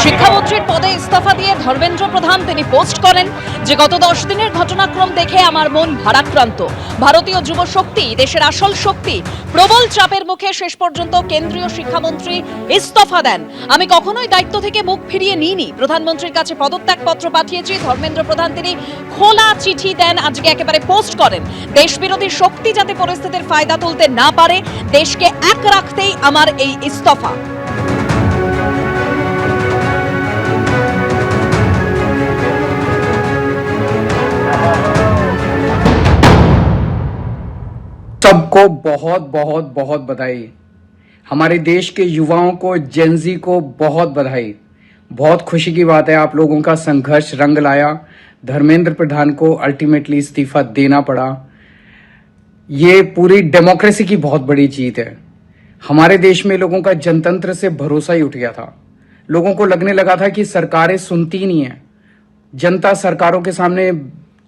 শিক্ষামন্ত্রীর পদে ইস্তফা দিয়ে ধর্মেন্দ্র প্রধান তিনি পোস্ট করেন যে গত 10 দিনের ঘটনাক্রম দেখে আমার মন ভারাক্রান্ত। ভারতীয় যুব শক্তি দেশের আসল শক্তি। প্রবল চাপের মুখে শেষ পর্যন্ত কেন্দ্রীয় শিক্ষামন্ত্রী ইস্তফা দেন। আমি কখনোই দায়িত্ব থেকে মুখ ফিরিয়ে নিইনি। প্রধানমন্ত্রীর কাছে পদত্যাগ পত্র পাঠিয়েছি। ধর্মেন্দ্র প্রধান তিনি খোলা চিঠি দেন, আজকে একেবারে পোস্ট করেন দেশবিরোধী শক্তি যাতে পরিস্থিতির ফায়দা তুলতে না পারে, দেশকে এক রাখতেই আমার এই ইস্তফা। सबको बहुत बहुत बहुत बधाई। हमारे देश के युवाओं को, जेनजी को बहुत बधाई। बहुत खुशी की बात है, आप लोगों का संघर्ष रंग लाया। धर्मेंद्र प्रधान को अल्टीमेटली इस्तीफा देना पड़ा। ये पूरी डेमोक्रेसी की बहुत बड़ी जीत है। हमारे देश में लोगों का जनतंत्र से भरोसा ही उठ गया था। लोगों को लगने लगा था कि सरकारें सुनती नहीं है, जनता सरकारों के सामने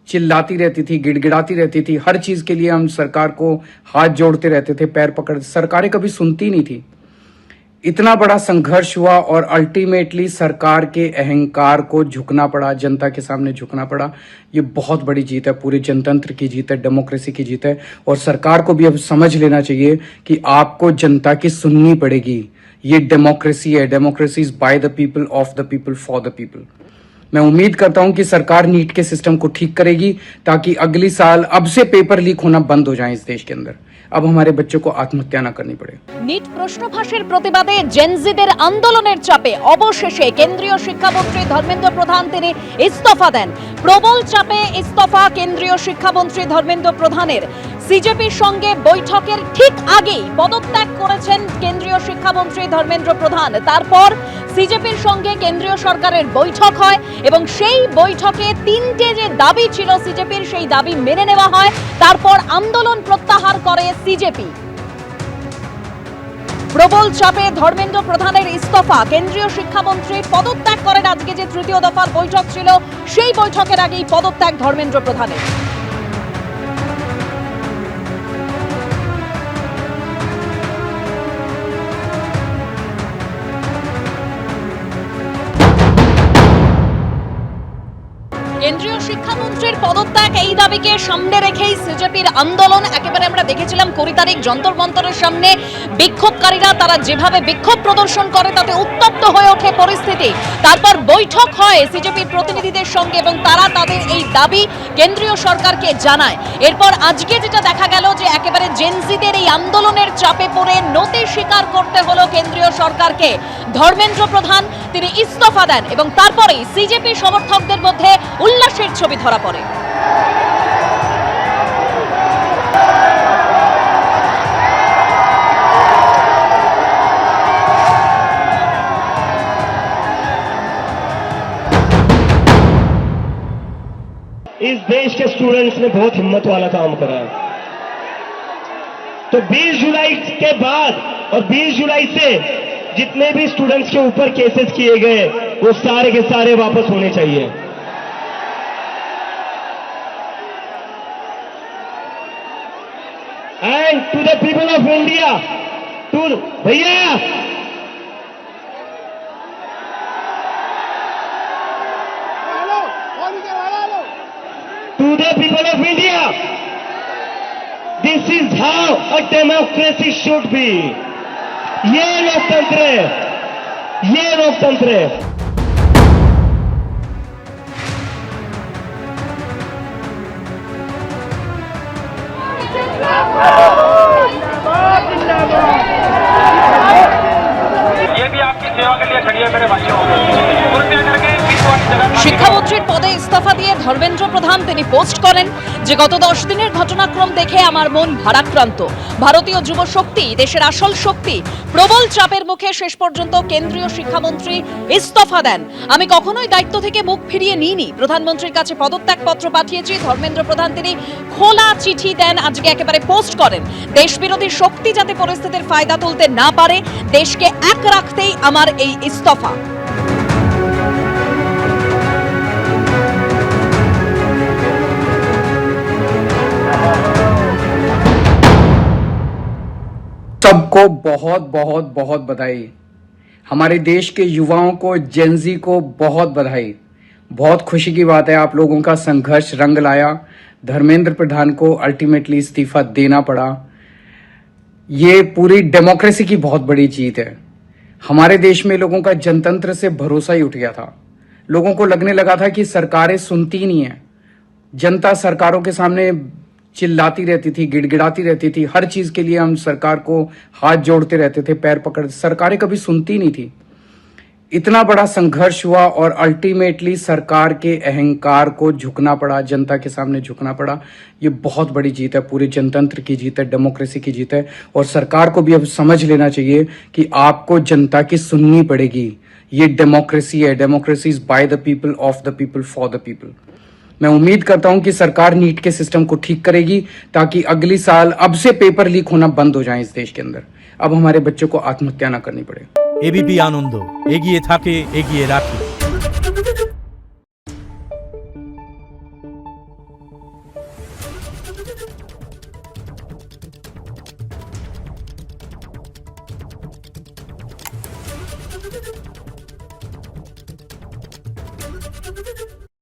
चिल्लाती रहती थी, गिड़गिड़ाती रहती थी। हर चीज के लिए हम सरकार को हाथ जोड़ते रहते थे, पैर पकड़, सरकारें कभी सुनती नहीं थी। इतना बड़ा संघर्ष हुआ और अल्टीमेटली सरकार के अहंकार को झुकना पड़ा, जनता के सामने झुकना पड़ा। ये बहुत बड़ी जीत है, पूरे जनतंत्र की जीत है, डेमोक्रेसी की जीत है। और सरकार को भी अब समझ लेना चाहिए कि आपको जनता की सुननी पड़ेगी। ये डेमोक्रेसी है, democracy is by the people, of the people, for the people. मैं उम्मीद करता हूं कि सरकार नीट के सिस्टम को ठीक करेगी ताकि अगली साल अब से पेपर लीक होना बंद हो जाए इस देश के अंदर। अब हमारे बच्चों को आत्महत्या ना करनी पड़े। नीट প্রশ্ন ফাঁসের প্রতিবাদে জেনজিদের আন্দোলনের চাপে অবশেষে কেন্দ্রীয় শিক্ষামন্ত্রী ধর্মেন্দ্র প্রধান তিনি ইস্তফা দেন। প্রবল চাপে ইস্তফা কেন্দ্রীয় শিক্ষামন্ত্রী ধর্মেন্দ্র প্রধানের। সিজেপির সঙ্গে বৈঠকের ঠিক আগেই পদত্যাগ করেছেন কেন্দ্রীয় শিক্ষামন্ত্রী ধর্মেন্দ্র প্রধান। তারপর সিজেপির সঙ্গে কেন্দ্রীয় সরকারের বৈঠক হয় এবং সেই বৈঠকে তিনটে যে দাবি ছিল সিজেপির, সেই দাবি মেনে নেওয়া হয়। তারপর আন্দোলন প্রত্যাহার করে সিজেপি। প্রবল চাপে ধর্মেন্দ্র প্রধানের ইস্তফা, কেন্দ্রীয় শিক্ষামন্ত্রী পদত্যাগ করেন। আজকে যে তৃতীয় দফার বৈঠক ছিল সেই বৈঠকের আগেই পদত্যাগ ধর্মেন্দ্র প্রধানের। কেন্দ্রীয় শিক্ষামন্ত্রীর পদত্যাগ এই দাবিকে সামনে রেখেই সিজেপির আন্দোলন। একেবারে আমরা দেখেছিলাম 20 তারিখ যন্তর মন্তরের সামনে বিক্ষোভকারীরা তারা যেভাবে বিক্ষোভ প্রদর্শন করে তাতে উত্তপ্ত হয়ে ওঠে পরিস্থিতি। তারপর বৈঠক হয় সিজেপির প্রতিনিধিদের সঙ্গে এবং তারা তাদের এই দাবি কেন্দ্রীয় সরকারকে জানায়। এরপর আজকে যেটা দেখা গেল যে একেবারে জেনজিদের এই আন্দোলনের চাপে পড়ে নতি স্বীকার করতে হলো কেন্দ্রীয় সরকারকে। ধর্মেন্দ্র প্রধান তিনি ইস্তফা দেন এবং তারপরেই সিজেপি সমর্থকদের মধ্যে উল্লাসের ছবি ধরা পড়ে। इस देश के स्टूडेंट्स ने बहुत हिम्मत वाला काम करा है। तो 20 जुलाई के बाद और 20 जुलाई से जितने भी स्टूडेंट्स के ऊपर केसेस किए गए वो सारे के सारे वापस होने चाहिए। And to the people of India, to भैया to the people of India, this is how a democracy should be. ये लोकतंत्र है, ये लोकतंत्र है। ये भी आपकी सेवा के लिए खड़ी है मेरे भाइयों। कृपया करके শিক্ষামন্ত্রীর পদে ইস্তফা দিয়ে ধর্মেন্দ্র প্রধান তিনি পোস্ট করেন যে গত 10 দিনের ঘটনাক্রম দেখে আমার মন ভারাক্রান্ত। ভারতীয় যুব শক্তি দেশের আসল শক্তি। প্রবল চাপের মুখে শেষ পর্যন্ত কেন্দ্রীয় শিক্ষামন্ত্রী ইস্তফা দেন। আমি কখনোই দায়িত্ব থেকে মুখ ফিরিয়ে নিইনি। প্রধানমন্ত্রীর কাছে পদত্যাগ পত্র পাঠিয়েছি। ধর্মেন্দ্র প্রধান তিনি খোলা চিঠি দেন, আজকে একেবারে পোস্ট করেন দেশবিরোধী শক্তি যাতে পরিস্থিতির ফায়দা তুলতে না পারে, দেশকে এক রাখতেই আমার এই ইস্তফা। सब सबको बहुत बहुत बहुत बधाई। हमारे देश के युवाओं को, जेनजी को बहुत बधाई। बहुत खुशी की बात है, आप लोगों का संघर्ष रंग लाया। धर्मेंद्र प्रधान को अल्टीमेटली इस्तीफा देना पड़ा। ये पूरी डेमोक्रेसी की बहुत बड़ी जीत है। हमारे देश में लोगों का जनतंत्र से भरोसा ही उठ गया था। लोगों को लगने लगा था कि सरकारें सुनती नहीं है। जनता सरकारों के सामने चिल्लाती रहती थी, गिड़गिड़ाती रहती थी। हर चीज के लिए हम सरकार को हाथ जोड़ते रहते थे, पैर पकड़। सरकारें कभी सुनती नहीं थी। इतना बड़ा संघर्ष हुआ और अल्टीमेटली सरकार के अहंकार को झुकना पड़ा, जनता के सामने झुकना पड़ा। ये बहुत बड़ी जीत है, पूरे जनतंत्र की जीत है, डेमोक्रेसी की जीत है। और सरकार को भी अब समझ लेना चाहिए कि आपको जनता की सुननी पड़ेगी। ये डेमोक्रेसी है। Democracy is by the people, of the people, for the people. मैं उम्मीद करता हूं कि सरकार नीट के सिस्टम को ठीक करेगी ताकि अगली साल अब से पेपर लीक होना बंद हो जाए इस देश के अंदर। अब हमारे बच्चों को आत्महत्या ना करनी पड़े। एबीपी आनंद एगिए थाके एगिए राखे।